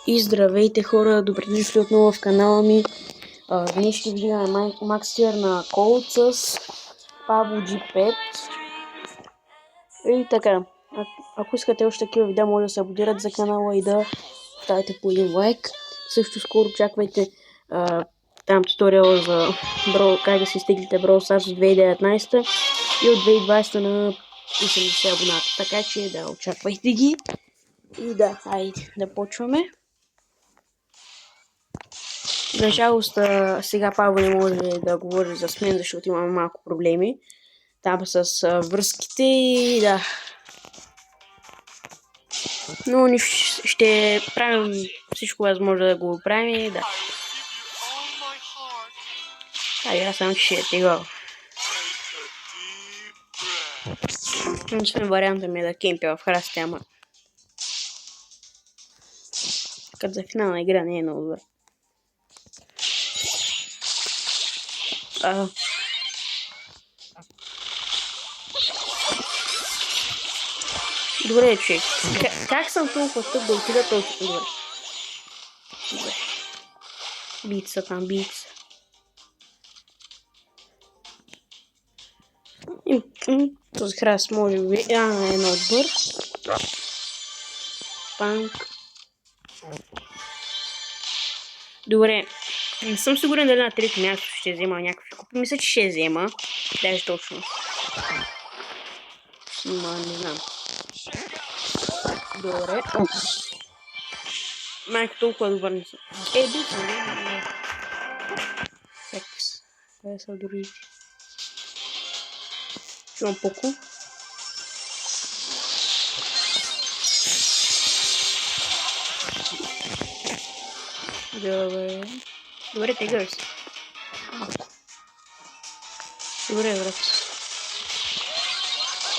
И здравейте хора, добре дошли отново в канала ми. Днес ще вдигаме Max Tier на Colt с Pablo G5. И така, ако искате още такива видеа, може да се абонирате за канала и да ставите по един лайк. Също скоро очаквайте там туториал за как да си стиглите Brawl Stars от 2019 и от 2020 на 80 абоната. Така че да, очаквайте ги. И да, айде да почваме. За жалост, сега Павло не може да говори за мен, защото имаме малко проблеми там с връзките и да. Но ние ще правим всичко възможно да го правим и да. Аз само че ще е тега. Освен варианта ми е да кемпя в храстите, ама като за финална игра не е много добре. Добре, човек. Как съм толкова тъп да отида толкова добре? Бица там, бица. Този храст може би е много добър. Панк. Добре. Не съм сигурен дали на трето място ще взема някакви купи. Мисля, че ще взема. Даже точно. Ма не знам. Добре. Майко толкова добър не съм. Бил съм, не. Секс. Това са другите. Чувам поко. Добре. Добре, тегър си. Добре, брат.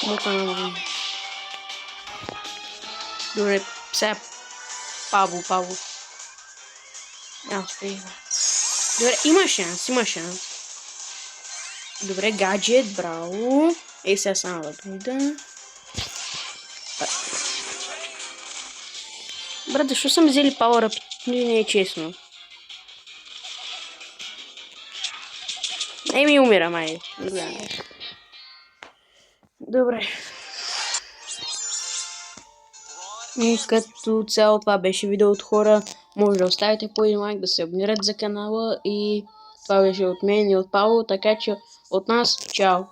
Мока на върни. Добре, сега Пабло. Успех. Добре, има шанс. Добре, гаджет, браво. Сега само да дойда. Брат, защо съм взели пауър-ъп? Не е честно. Ми умирам, айде. Добре. И като цяло това беше видео от хора. Може да оставите по един лайк, да се абонирате за канала и това беше от мен и от Павло, така че от нас, чао!